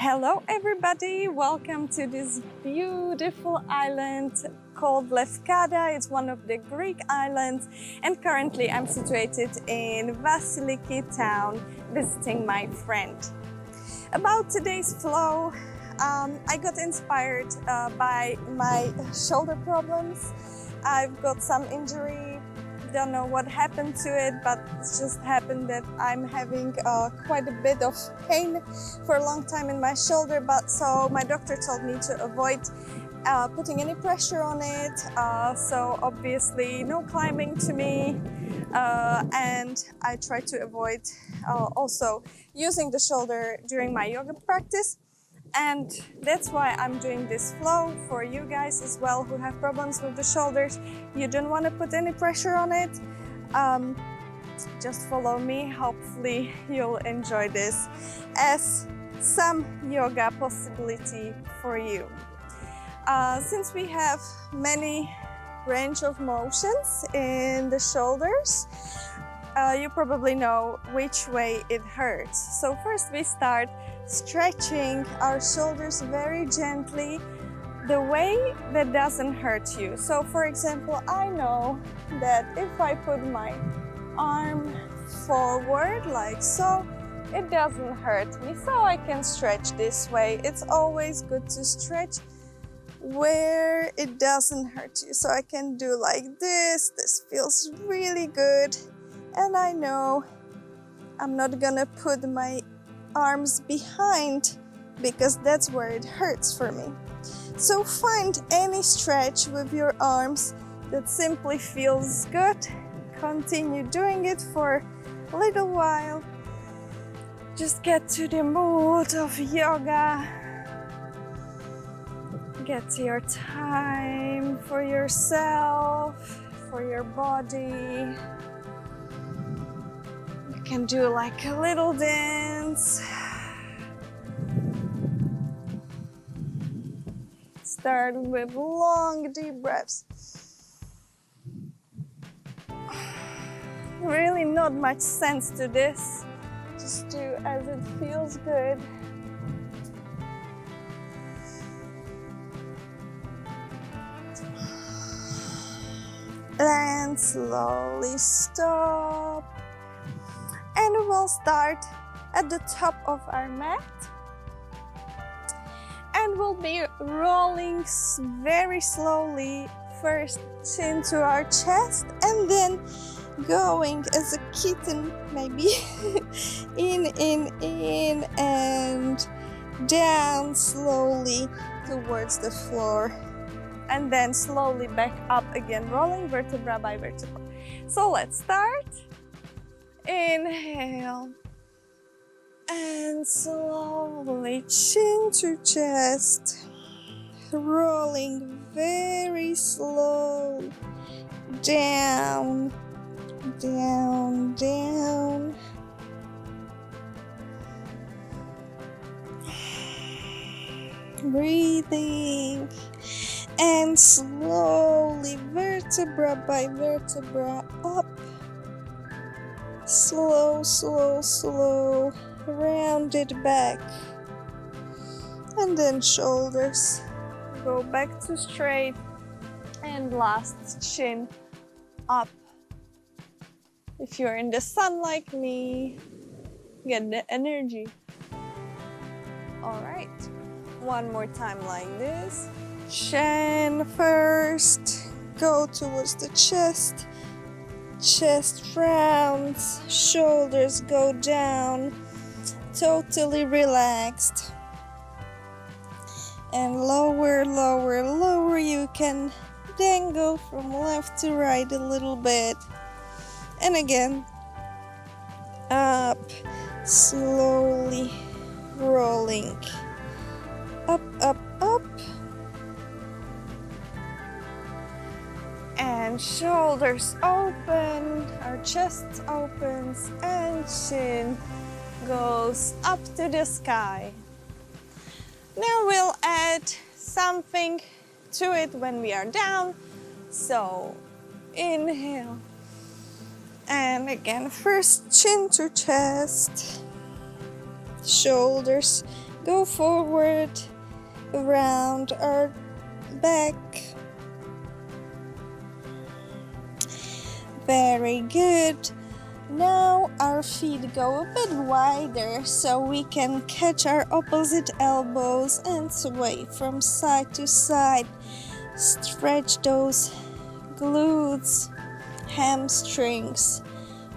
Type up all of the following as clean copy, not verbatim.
Hello everybody, welcome to this beautiful island called Lefkada. It's one of the Greek islands and currently I'm situated in Vasiliki town visiting my friend. About today's flow, I got inspired by my shoulder problems. I've got some injury, don't know what happened to it, but it's just happened that I'm having quite a bit of pain for a long time in my shoulder, so my doctor told me to avoid putting any pressure on it, so obviously no climbing to me, and I try to avoid also using the shoulder during my yoga practice. And that's why I'm doing this flow for you guys as well who have problems with the shoulders. You don't want to put any pressure on it. Just follow me. Hopefully you'll enjoy this as some yoga possibility for you. Since we have many range of motions in the shoulders, you probably know which way it hurts. So first we start stretching our shoulders very gently, the way that doesn't hurt you. So for example, I know that if I put my arm forward like so, it doesn't hurt me, so I can stretch this way. It's always good to stretch where it doesn't hurt you. So I can do like this feels really good. And I know I'm not gonna put my arms behind because that's where it hurts for me. So find any stretch with your arms that simply feels good. Continue doing it for a little while. Just get to the mood of yoga. Get your time for yourself, for your body. You can do like a little dance. Start with long deep breaths. Really not much sense to this. Just do as it feels good. And slowly stop. And we'll start at the top of our mat. And we'll be rolling very slowly, first chin to our chest and then going as a kitten maybe in and down slowly towards the floor. And then slowly back up again, rolling vertebra by vertebra. So let's start. Inhale and slowly chin to chest, rolling very slow, down, down, down. Breathing and slowly vertebra by vertebra up. Slow, slow, slow, round it back. And then shoulders. Go back to straight. And last, chin up. If you're in the sun like me, get the energy. All right, one more time like this. Chin first, go towards the chest. Chest rounds, shoulders go down, totally relaxed. And lower, lower, lower. You can then go from left to right a little bit. And again, up, slowly rolling. Up, up, up. And shoulders open, our chest opens, and chin goes up to the sky. Now we'll add something to it when we are down. So inhale. And again, first chin to chest. Shoulders Go forward around our back. Very good. Now our feet go a bit wider so we can catch our opposite elbows and sway from side to side. Stretch those glutes, hamstrings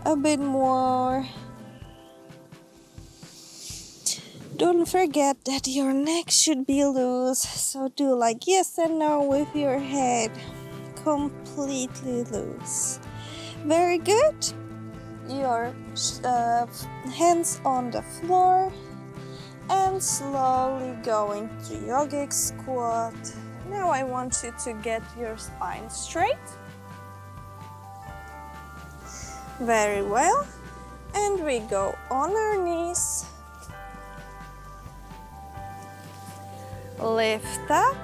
a bit more. Don't forget that your neck should be loose, so do like yes and no with your head completely loose. Very good. Your hands on the floor and slowly going to yogic squat. Now I want you to get your spine straight. Very well. And we go on our knees. Lift up.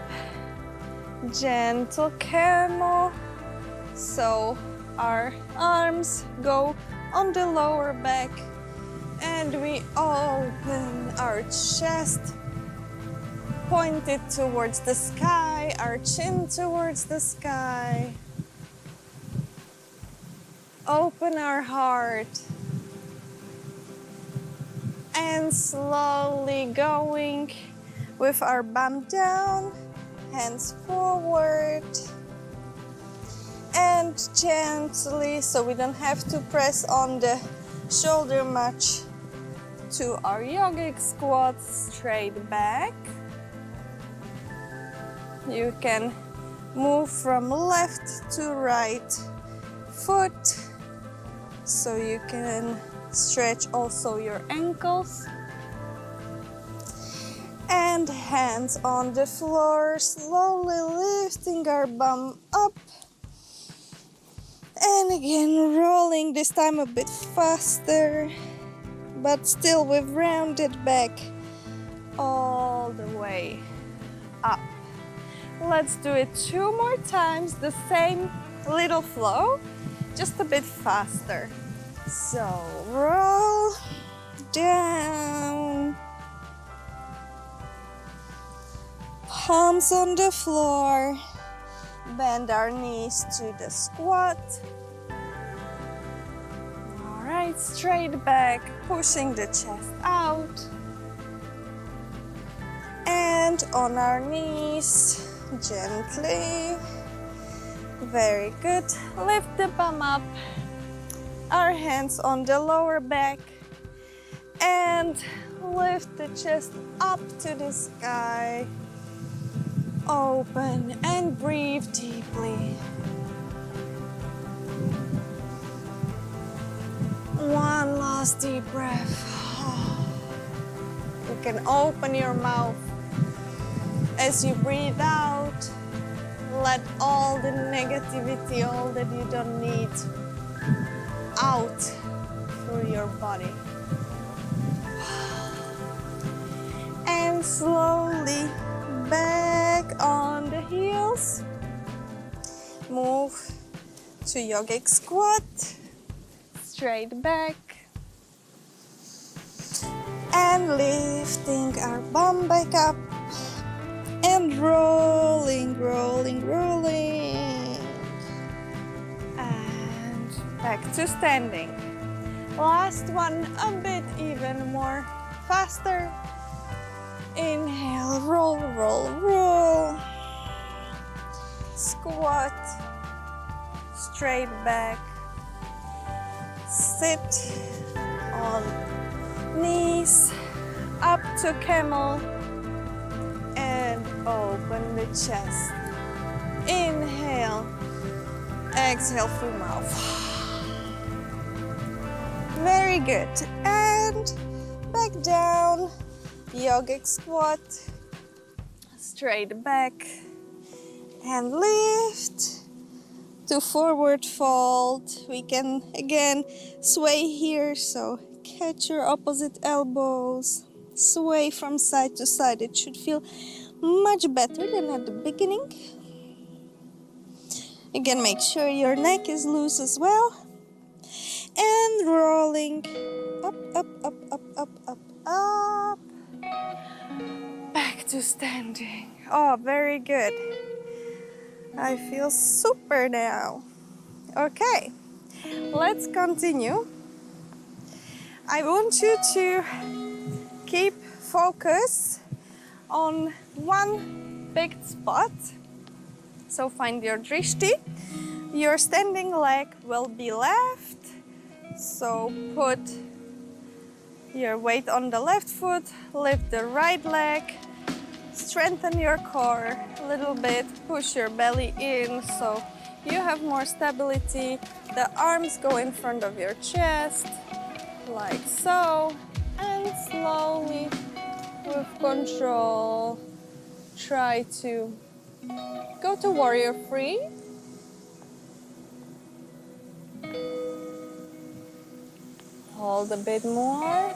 Gentle camel. So our arms go on the lower back and we open our chest, pointed towards the sky, our chin towards the sky. Open our heart and slowly going with our bum down, hands forward. And gently, so we don't have to press on the shoulder much, to our yogic squat, straight back. You can move from left to right foot, so you can stretch also your ankles. And hands on the floor, slowly lifting our bum up. And again, rolling, this time a bit faster, but still with rounded back all the way up. Let's do it 2 more times, the same little flow, just a bit faster. So roll down, palms on the floor. Bend our knees to the squat. All right, straight back, pushing the chest out. And on our knees, gently. Very good. Lift the bum up. Our hands on the lower back. And lift the chest up to the sky. Open and breathe deeply. One last deep breath. You can open your mouth as you breathe out. Let all the negativity, all that you don't need, out through your body. And slowly back on the heels. Move to yogic squat. Straight back. And lifting our bum back up. And rolling, rolling, rolling. And back to standing. Last one, a bit even more faster. Inhale, roll, roll, roll. Squat, straight back. Sit on knees, up to camel, and open the chest. Inhale, exhale through mouth. Very good. And back down. Yogic squat, straight back, and lift to forward fold. We can again sway here, so catch your opposite elbows, sway from side to side. It should feel much better than at the beginning. Again, make sure your neck is loose as well. And rolling up, up, up, up, up, up, up. to standing. Oh, very good. I feel super now. Okay, let's continue. I want you to keep focus on one big spot. So find your drishti. Your standing leg will be left. So put your weight on the left foot, lift the right leg, strengthen your core a little bit, push your belly in so you have more stability. The arms go in front of your chest, like so, and slowly, with control, try to go to warrior three. Hold a bit more.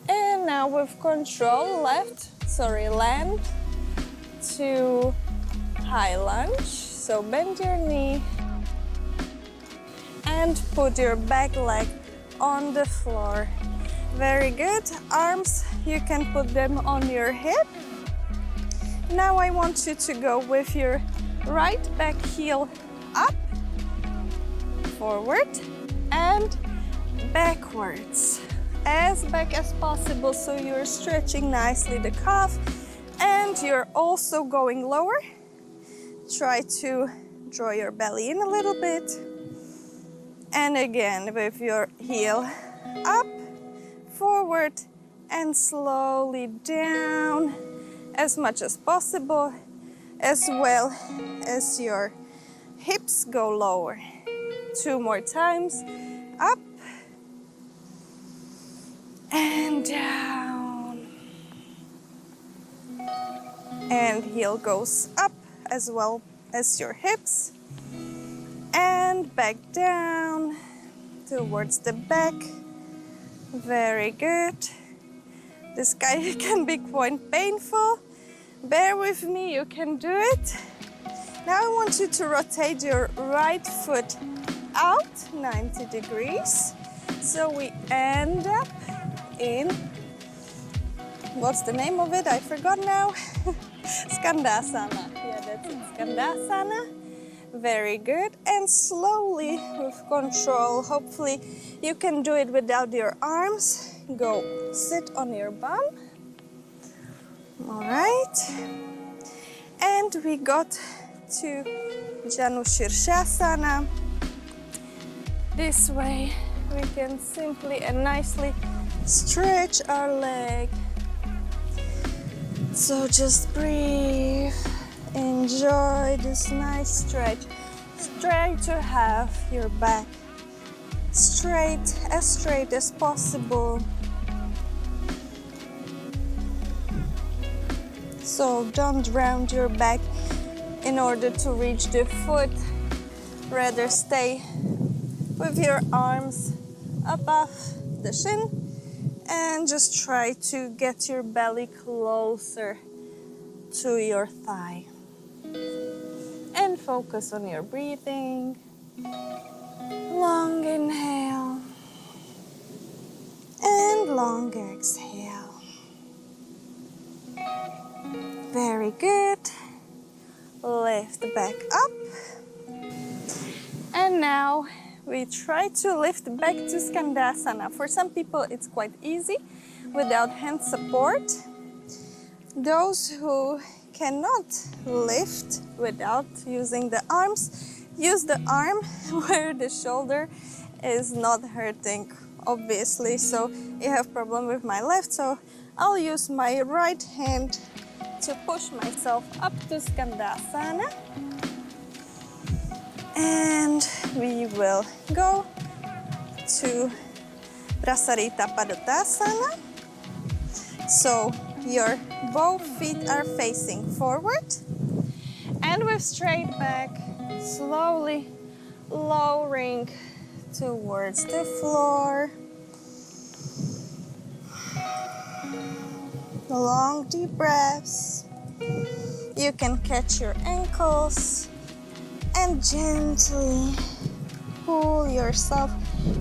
And now with control, land to high lunge. So bend your knee and put your back leg on the floor. Very good. Arms, you can put them on your hip. Now I want you to go with your right back heel up, forward, and backwards. As back as possible, so you're stretching nicely the calf, and you're also going lower. Try to draw your belly in a little bit. And again, with your heel up, forward, and slowly down as much as possible, as well as your hips go lower. 2 more times. Up and down. And heel goes up as well as your hips. And back down towards the back. Very good. This guy can be quite painful. Bear with me, you can do it. Now I want you to rotate your right foot out 90 degrees. So we end up in, what's the name of it? I forgot now. Skandasana. Yeah, that's it. Skandasana. Very good. And slowly, with control, hopefully you can do it without your arms. Go sit on your bum. All right. And we got to Janu Shirshasana. This way we can simply and nicely stretch our leg. So just breathe, enjoy this nice stretch. Try to have your back straight as possible. So don't round your back in order to reach the foot. Rather stay with your arms above the shin and just try to get your belly closer to your thigh. And focus on your breathing. Long inhale and long exhale. Very good. Lift back up. And now we try to lift back to Skandasana. For some people it's quite easy without hand support. Those who cannot lift without using the arms, use the arm where the shoulder is not hurting, obviously. So you have problem with my left, so I'll use my right hand to push myself up to Skandasana. And we will go to Prasarita Padottasana. So your both feet are facing forward. And with straight back, slowly lowering towards the floor. Long deep breaths. You can catch your ankles and gently pull yourself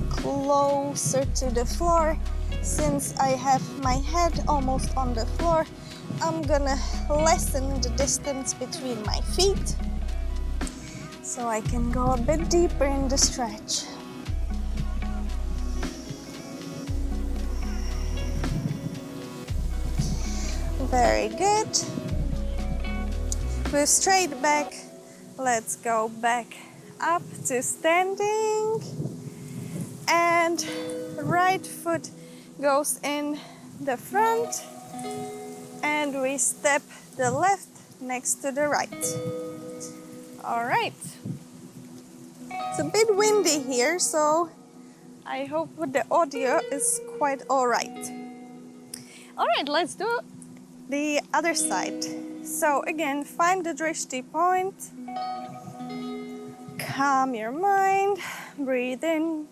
closer to the floor Since I have my head almost on the floor, I'm gonna lessen the distance between my feet so I can go a bit deeper in the stretch. Very good. With straight back, let's go back up to standing. And right foot goes in the front. And we step the left next to the right. All right. It's a bit windy here, so I hope the audio is quite all right. All right, let's do the other side. So again, find the drishti point. Calm your mind. Breathe in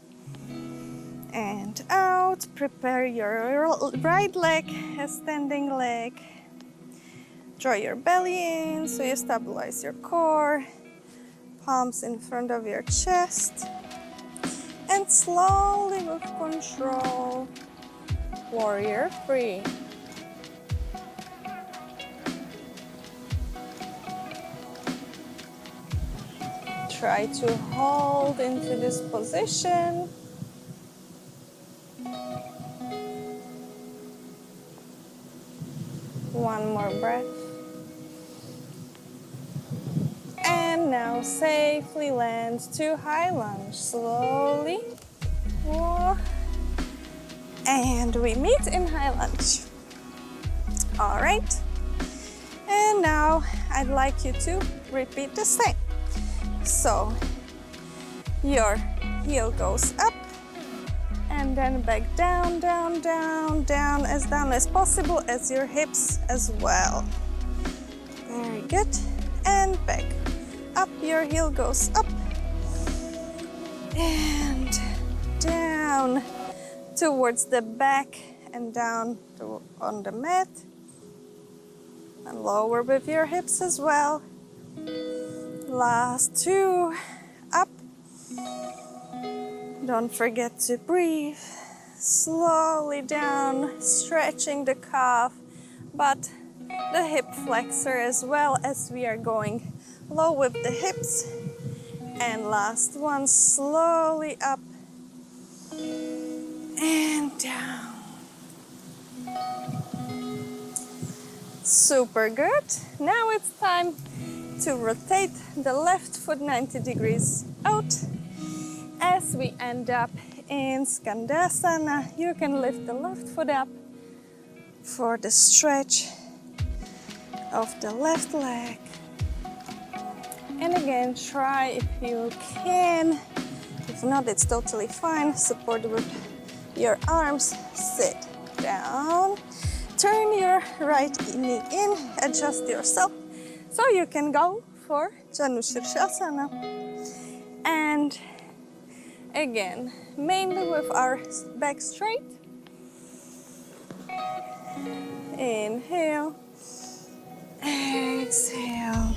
and out. Prepare your right leg, a standing leg. Draw your belly in so you stabilize your core. Palms in front of your chest. And slowly with control, warrior three. Try to hold into this position. One more breath. And now safely land to high lunge. Slowly. Whoa. And we meet in high lunge. All right. And now I'd like you to repeat the same. So your heel goes up and then back down, down, down, down as possible as your hips as well. Very good. And back up, your heel goes up and down towards the back and down on the mat. And lower with your hips as well. Last two, up. Don't forget to breathe. Slowly down, stretching the calf, but the hip flexor as well as we are going low with the hips. And last one, slowly up and down. Super good. Now it's time to rotate the left foot 90 degrees out. As we end up in Skandasana, you can lift the left foot up for the stretch of the left leg. And again, try if you can. If not, it's totally fine. Support with your arms. Sit down. Turn your right knee in. Adjust yourself so you can go for Janushirshasana. And again, mainly with our back straight. Inhale. Exhale.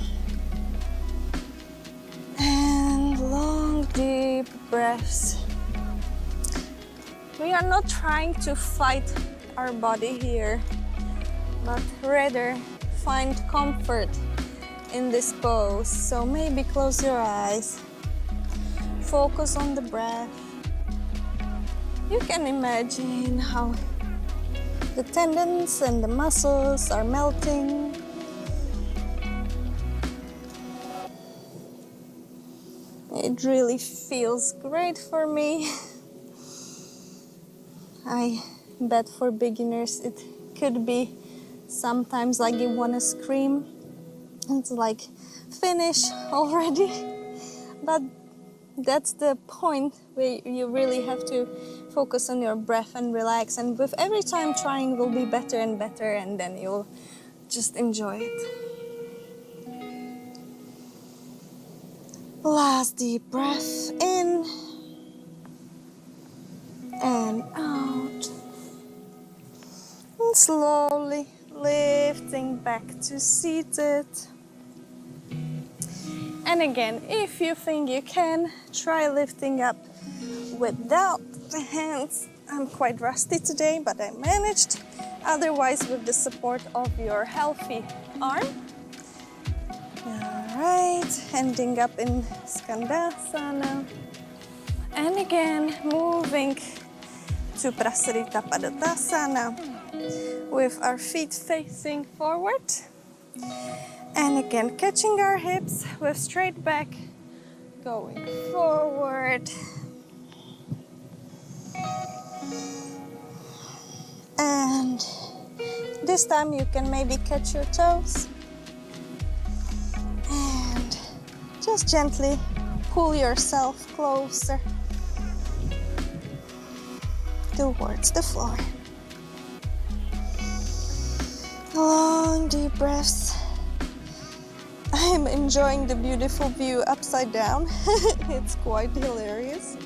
And long, deep breaths. We are not trying to fight our body here, but rather find comfort in this pose. So maybe close your eyes. Focus on the breath. You can imagine how the tendons and the muscles are melting. It really feels great for me. I bet for beginners it could be sometimes like you want to scream. It's like finish already. But that's the point where you really have to focus on your breath and relax. And with every time trying will be better and better, and then you'll just enjoy it. Last deep breath in and out. And slowly lifting back to seated. And again, if you think you can, try lifting up without the hands I'm quite rusty today, but I managed. Otherwise, with the support of your healthy arm. All right, ending up in Skandasana. And again, moving to Prasarita Padottasana with our feet facing forward. And again, catching our hips with straight back, going forward. And this time you can maybe catch your toes and just gently pull yourself closer towards the floor. Long deep breaths. I'm enjoying the beautiful view upside down. It's quite hilarious.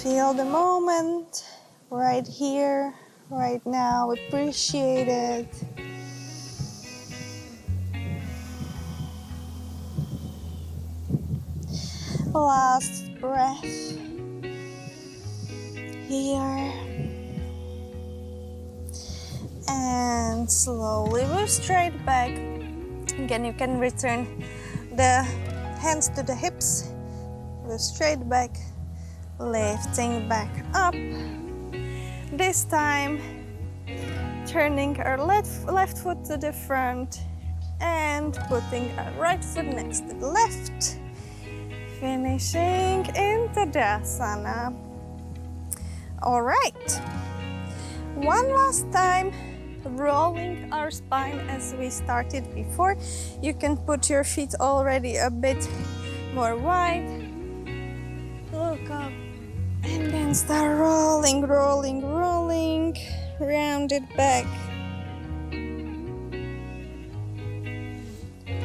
Feel the moment right here, right now. Appreciate it. Last breath here. And slowly move straight back. Again, you can return the hands to the hips. Move straight back. Lifting back up. This time, turning our left foot to the front and putting our right foot next to the left. Finishing in Tadasana. All right. One last time, rolling our spine as we started before. You can put your feet already a bit more wide. Look up. And then start rolling, rolling, rolling, round it back.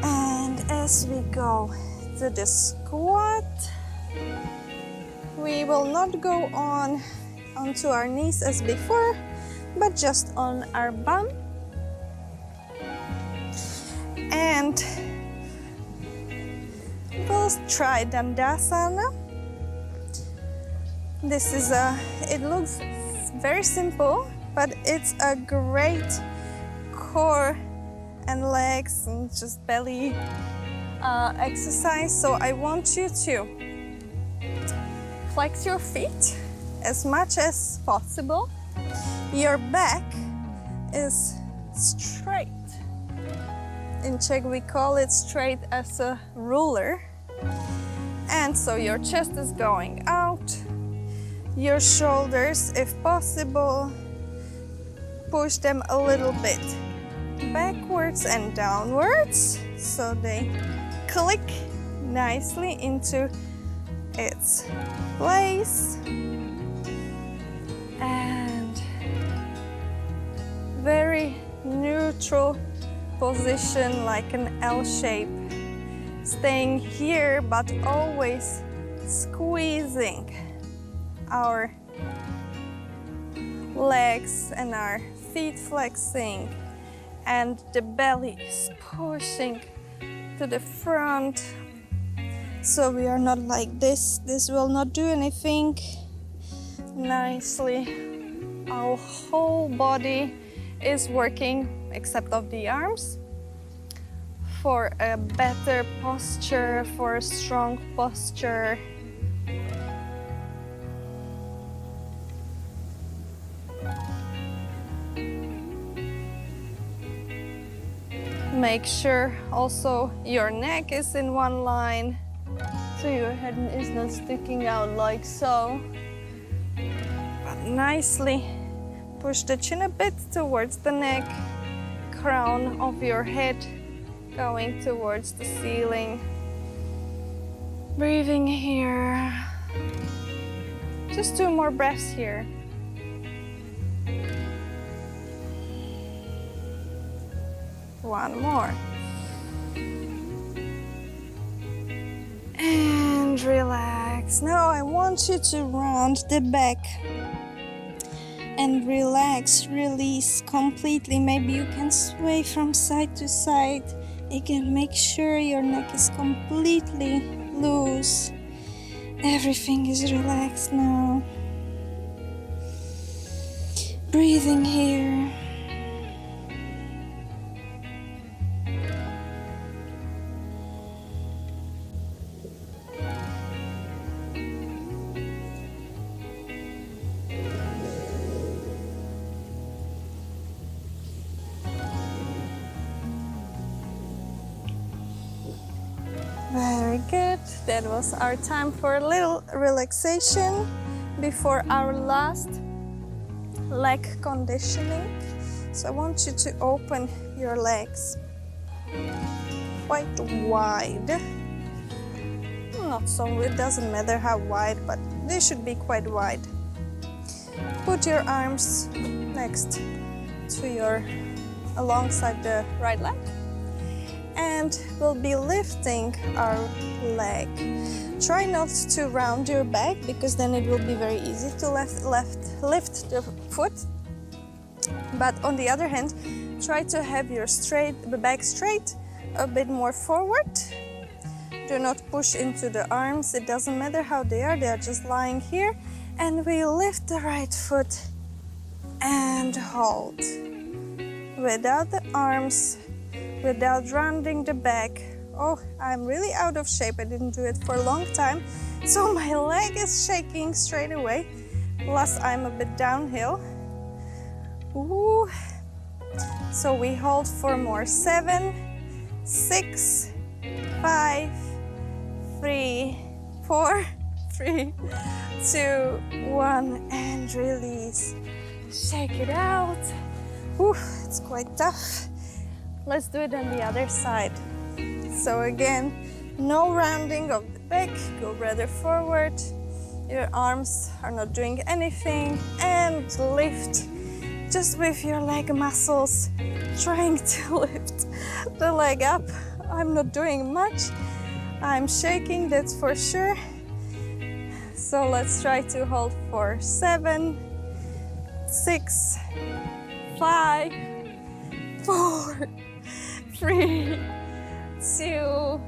And as we go to the squat, we will not go onto our knees as before, but just on our bum. And we'll try Dandasana. This is it looks very simple, but it's a great core and legs and just belly exercise. So I want you to flex your feet as much as possible. Your back is straight. In Czech we call it straight as a ruler. And so your chest is going out. Your shoulders, if possible, push them a little bit backwards and downwards so they click nicely into its place. And very neutral position like an L shape. Staying here but always squeezing our legs and our feet flexing, and the belly is pushing to the front. So we are not like this. This will not do anything. Nicely, our whole body is working except of the arms for a better posture, for a strong posture. Make sure also your neck is in one line, so your head is not sticking out like so. But nicely push the chin a bit towards the neck, crown of your head going towards the ceiling. Breathing here. Just 2 more breaths here. One more. And relax. Now I want you to round the back and relax, release completely. Maybe you can sway from side to side, Again, make sure your neck is completely loose. Everything is relaxed now. Breathing here. Very good. That was our time for a little relaxation before our last leg conditioning. So I want you to open your legs quite wide. Not so, it doesn't matter how wide, but they should be quite wide. Put your arms next to alongside the right leg. And we'll be lifting our leg. Try not to round your back because then it will be very easy to lift the foot. But on the other hand, try to have the back straight, a bit more forward. Do not push into the arms. It doesn't matter how they are just lying here. And we lift the right foot and hold. Without the arms, without rounding the back. Oh, I'm really out of shape. I didn't do it for a long time. So my leg is shaking straight away. Plus I'm a bit downhill. Ooh. So we hold for more. 7, 6, 5, 3, 4, 3, 2, 1, and release. Shake it out. Ooh, it's quite tough. Let's do it on the other side. So again, no rounding of the back, go rather forward. Your arms are not doing anything, and lift just with your leg muscles, trying to lift the leg up. I'm not doing much. I'm shaking, that's for sure. So let's try to hold for 7, 6, 5, 4, 3, 2,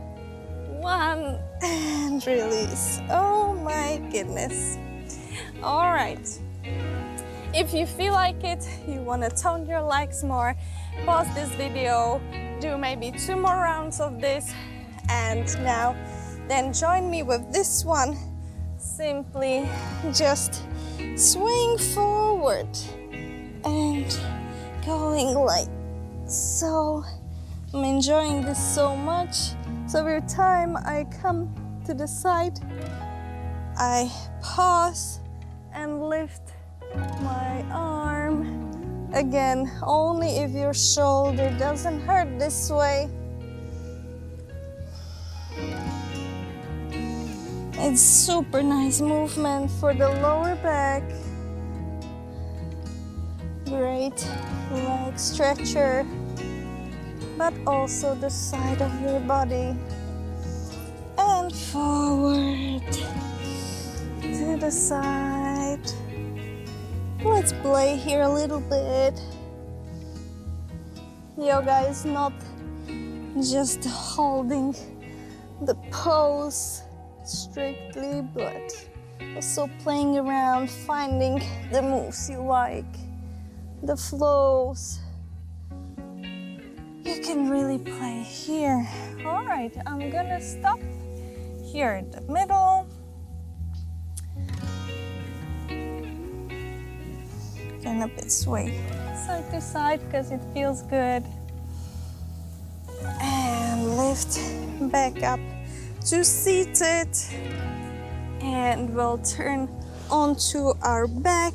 1, and release. Oh my goodness. All right. If you feel like it, you want to tone your legs more, pause this video, do maybe 2 more rounds of this, and now then join me with this one. Simply just swing forward and going like so. I'm enjoying this so much. So every time I come to the side, I pause and lift my arm. Again, only if your shoulder doesn't hurt this way. It's super nice movement for the lower back. Great leg stretcher, but also the side of your body. And forward to the side. Let's play here a little bit. Yoga is not just holding the pose strictly, but also playing around, finding the moves you like, the flows. You can really play here. All right, I'm gonna stop here in the middle. Can a bit sway side to side because it feels good. And lift back up to seated. And we'll turn onto our back.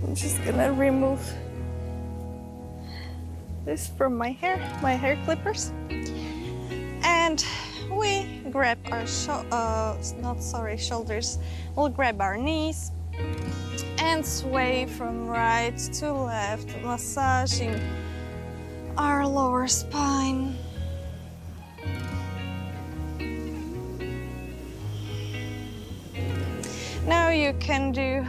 I'm just gonna remove this from my hair clippers. And we grab our shoulders. We'll grab our knees and sway from right to left, massaging our lower spine. Now you can do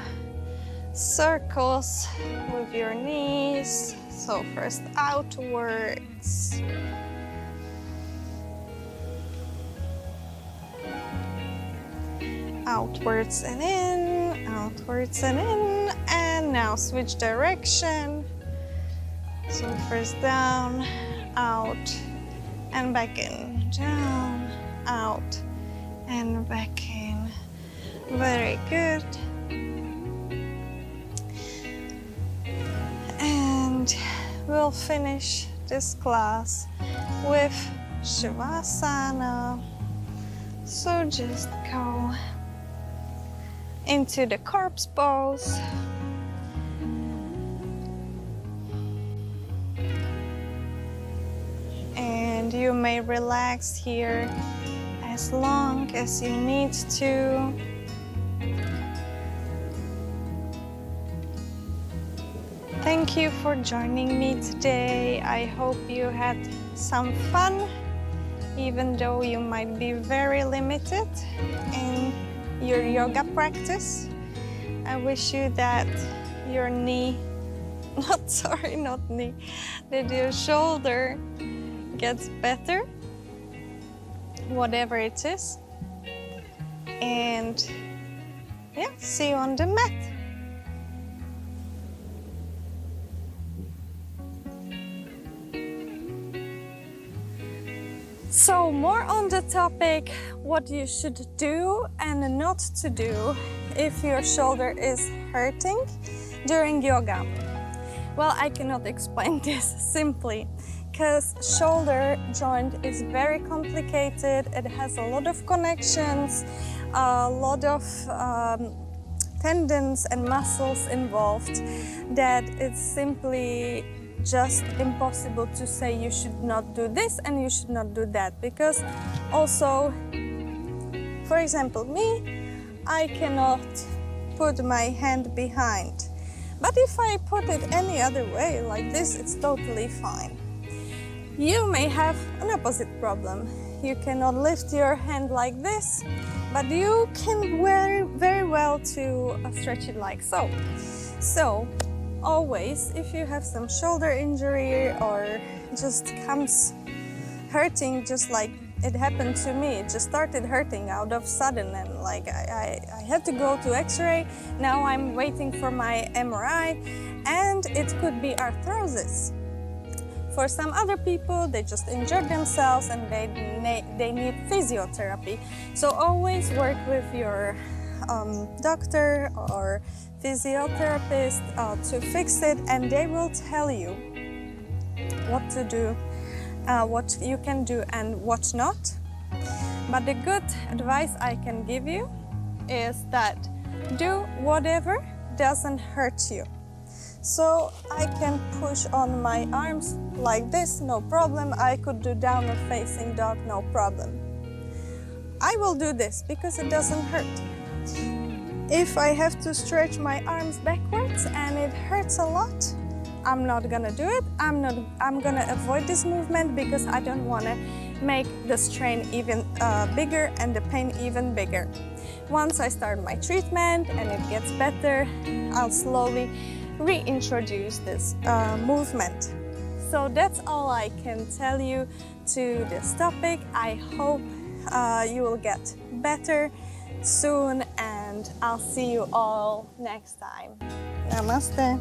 circles with your knees, So first outwards. Outwards and in, outwards and in, and now switch direction. So first down, out, and back in, down, out, and back in. Very good. And we'll finish this class with Shavasana. So just go into the corpse pose. And you may relax here as long as you need to. Thank you for joining me today. I hope you had some fun, even though you might be very limited in your yoga practice. I wish you that your knee, that your shoulder gets better, whatever it is. And yeah, see you on the mat. So more on the topic what you should do and not to do if your shoulder is hurting during yoga. Well, I cannot explain this simply because shoulder joint is very complicated. It has a lot of connections, a lot of tendons and muscles involved that it's simply just impossible to say you should not do this and you should not do that, because also, for example, me, I cannot put my hand behind, but if I put it any other way like this, it's totally fine. You may have an opposite problem. You cannot lift your hand like this, but you can very well to stretch it like so. So always, if you have some shoulder injury or just comes hurting, just like it happened to me, it just started hurting out of sudden, and like I had to go to X-ray. Now I'm waiting for my MRI, and it could be arthrosis. For some other people, they just injured themselves and they need physiotherapy. So always work with your doctor or physiotherapist to fix it, and they will tell you what to do, what you can do and what not. But the good advice I can give you is that do whatever doesn't hurt you. So I can push on my arms like this, no problem. I could do downward facing dog, no problem. I will do this because it doesn't hurt. If I have to stretch my arms backwards and it hurts a lot, I'm not gonna do it. I'm gonna avoid this movement because I don't wanna make the strain even bigger and the pain even bigger. Once I start my treatment and it gets better, I'll slowly reintroduce this movement. So that's all I can tell you to this topic. I hope you will get better soon, and I'll see you all next time. Namaste.